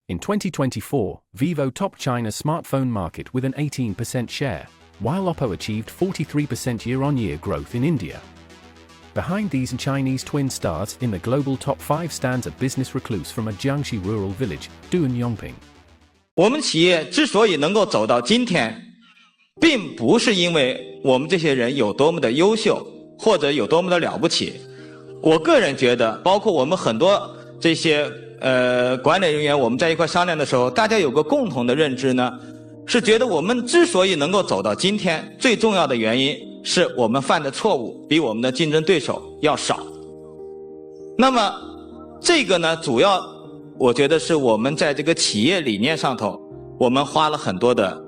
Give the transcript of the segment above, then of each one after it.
In 2024, Vivo topped China's smartphone market with an 18% share, while OPPO achieved 43% year-on-year growth in India. Behind these Chinese twin stars in the global top 5 stands a business recluse from a Jiangxi rural village, Duan Yongping. 我们企业之所以能够走到今天，并不是因为我们这些人有多么的优秀，或者有多么的了不起。我个人觉得，包括我们很多这些管理人员，我们在一块商量的时候，大家有个共同的认知呢，是觉得我们之所以能够走到今天，最重要的原因是我们犯的错误比我们的竞争对手要少。那么这个呢，主要我觉得是我们在这个企业理念上头，我们花了很多的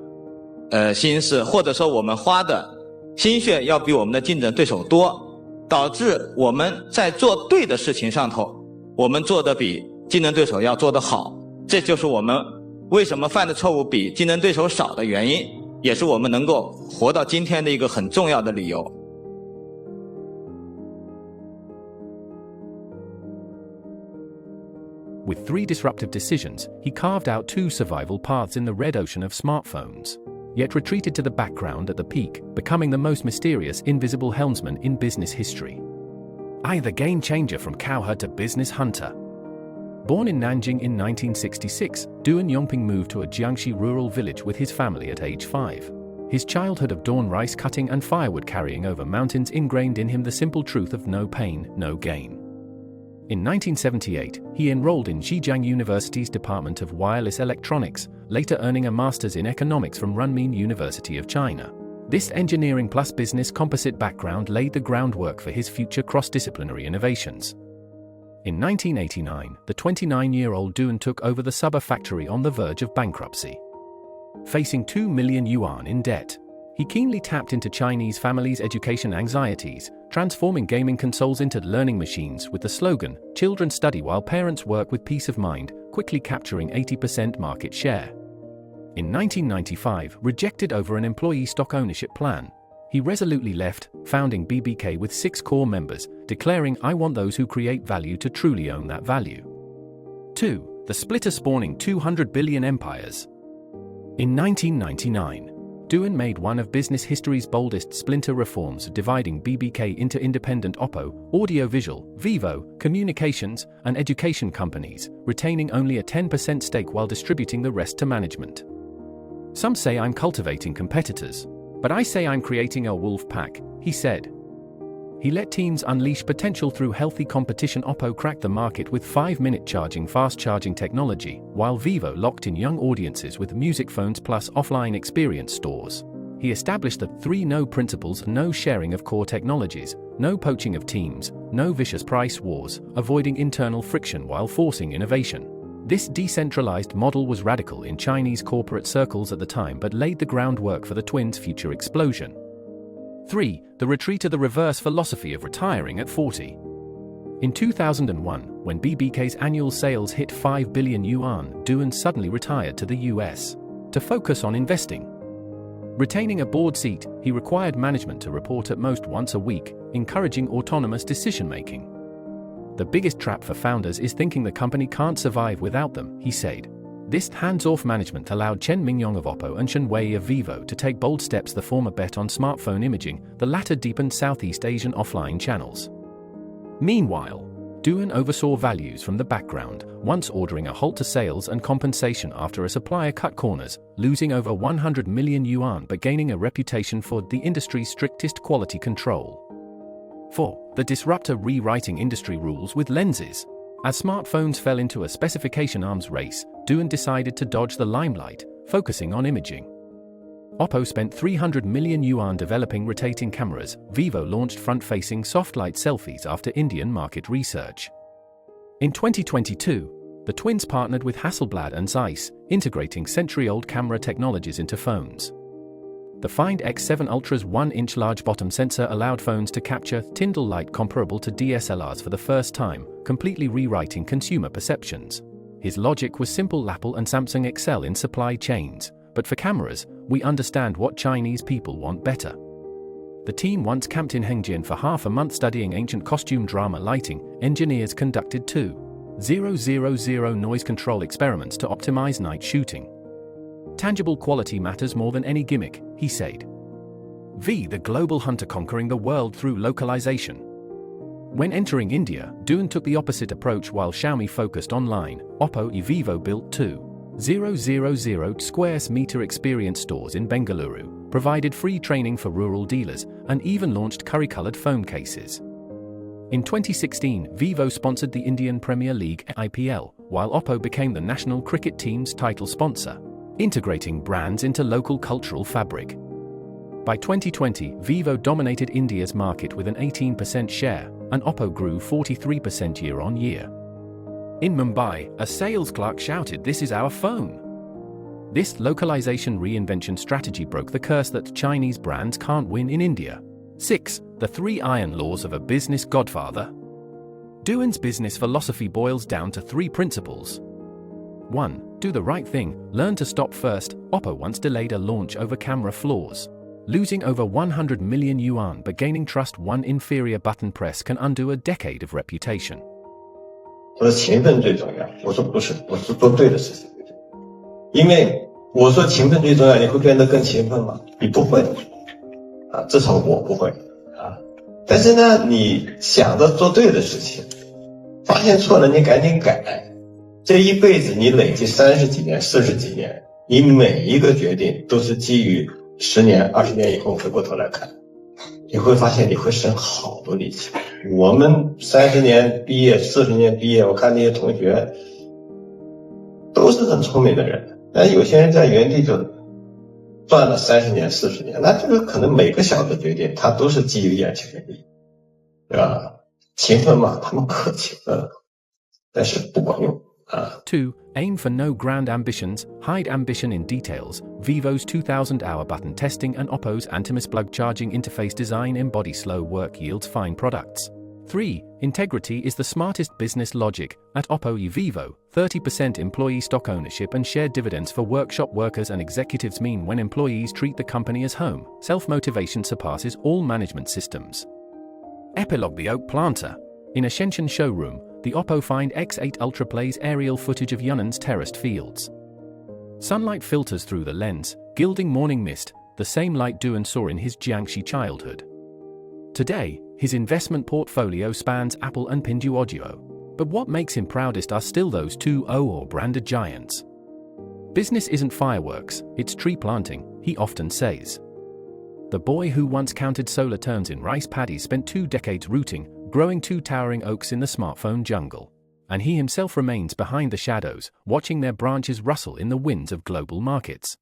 心思，或者说我们花的心血要比我们的竞争对手多，导致我们在做对的事情上头，我们做的比竞争对手要做得好。这就是我们为什么犯的错误比竞争对手少的原因，也是我们能够活到今天的一个很重要的理由。With 3 disruptive decisions, he carved out 2 survival paths in the red ocean of smartphones, yet retreated to the background at the peak, becoming the most mysterious invisible helmsman in business history. The game changer from cowherd to business hunter. Born in Nanjing in 1966, Duan Yongping moved to a Jiangxi rural village with his family at age 5. His childhood of dawn rice cutting and firewood carrying over mountains ingrained in him the simple truth of no pain, no gain. In 1978, he enrolled in Zhejiang University's Department of Wireless Electronics, later earning a master's in economics from Renmin University of China. This engineering plus business composite background laid the groundwork for his future cross-disciplinary innovations. In 1989, the 29-year-old Duan took over the Suba factory on the verge of bankruptcy. Facing 2 million yuan in debt, he keenly tapped into Chinese families' education anxieties, transforming gaming consoles into learning machines with the slogan, "Children study while parents work with peace of mind," quickly capturing 80% market share. In 1995, rejected over an employee stock ownership plan, he resolutely left, founding BBK with 6 core members, declaring, "I want those who create value to truly own that value." 2. The splitter spawning 200 billion empires. In 1999, Duan made one of business history's boldest splinter reforms, dividing BBK into independent OPPO, audiovisual, vivo, communications, and education companies, retaining only a 10% stake while distributing the rest to management. "Some say I'm cultivating competitors, but I say I'm creating a wolf pack," he said. He let teams unleash potential through healthy competition. OPPO cracked the market with 5-minute charging fast charging technology, while Vivo locked in young audiences with music phones plus offline experience stores. He established the 3 no principles: no sharing of core technologies, no poaching of teams, no vicious price wars, avoiding internal friction while forcing innovation. This decentralized model was radical in Chinese corporate circles at the time but laid the groundwork for the twins' future explosion. 3. The retreat to the reverse philosophy of retiring at 40. In 2001, when BBK's annual sales hit 5 billion yuan, Duan suddenly retired to the US to focus on investing. Retaining a board seat, he required management to report at most once a week, encouraging autonomous decision-making. "The biggest trap for founders is thinking the company can't survive without them," he said. This hands-off management allowed Chen Mingyong of OPPO and Shen Wei of Vivo to take bold steps. The former bet on smartphone imaging, the latter deepened Southeast Asian offline channels. Meanwhile, Duan oversaw values from the background, once ordering a halt to sales and compensation after a supplier cut corners, losing over 100 million yuan but gaining a reputation for the industry's strictest quality control. 4. The disruptor rewriting industry rules with lenses. As smartphones fell into a specification arms race, Duan decided to dodge the limelight, focusing on imaging. OPPO spent 300 million yuan developing rotating cameras. Vivo launched front-facing soft-light selfies after Indian market research. In 2022, the twins partnered with Hasselblad and Zeiss, integrating century-old camera technologies into phones. The Find X7 Ultra's 1-inch large bottom sensor allowed phones to capture Tyndall light comparable to DSLRs for the first time, completely rewriting consumer perceptions. His logic was simple: Apple and Samsung excel in supply chains, but for cameras, we understand what Chinese people want better. The team once camped in Hengjian for half a month studying ancient costume drama lighting. Engineers conducted 2 000 noise control experiments to optimize night shooting. Tangible quality matters more than any gimmick, he said. V, the global hunter conquering the world through localization. When entering India, Duan took the opposite approach. While Xiaomi focused online, OPPO and Vivo built 2,000 square meter experience stores in Bengaluru, provided free training for rural dealers, and even launched curry-colored phone cases. In 2016, Vivo sponsored the Indian Premier League (IPL), while OPPO became the national cricket team's title sponsor, integrating brands into local cultural fabric. By 2020, Vivo dominated India's market with an 18% share, and OPPO grew 43% year-on-year. In Mumbai, a sales clerk shouted, "This is our phone!" This localization reinvention strategy broke the curse that Chinese brands can't win in India. 6. The 3 iron laws of a business godfather. Duan's business philosophy boils down to 3 principles. 1. Do the right thing, learn to stop first. OPPO once delayed a launch over camera flaws, losing over 100 million yuan, but gaining trust. One inferior button press can undo a decade of reputation. 我说勤奋最重要，我说不是，我是做对的事情最重要。因为我说勤奋最重要，你会变得更勤奋吗？你不会，至少我不会，但是呢，你想着做对的事情，发现错了你赶紧改。这一辈子你累计30几年、40几年，你每一个决定都是基于10年、20年以后回过头来看，你会发现你会省好多力气。我们30年毕业、40年毕业，我看那些同学都是很聪明的人，但有些人在原地就转了30年、40年，那这个可能每个小的决定，它都是基于眼前的利益，对吧？勤奋嘛，他们可勤奋了，但是不管用。2. Aim for no grand ambitions, hide ambition in details. Vivo's 2,000-hour button testing and OPPO's anti-miss plug charging interface design embody slow work yields fine products. 3. Integrity is the smartest business logic. At OPPO and Vivo, 30% employee stock ownership and shared dividends for workshop workers and executives mean when employees treat the company as home, self-motivation surpasses all management systems. Epilogue: The Oak Planter. In a Shenzhen showroom, the OPPO Find X8 Ultra plays aerial footage of Yunnan's terraced fields. Sunlight filters through the lens, gilding morning mist, the same light Duan saw in his Jiangxi childhood. Today, his investment portfolio spans Apple and Pinduoduo. But what makes him proudest are still those 2 branded giants. Business isn't fireworks, it's tree planting, he often says. The boy who once counted solar turns in rice paddies spent 2 decades rooting, growing 2 towering oaks in the smartphone jungle. And he himself remains behind the shadows, watching their branches rustle in the winds of global markets.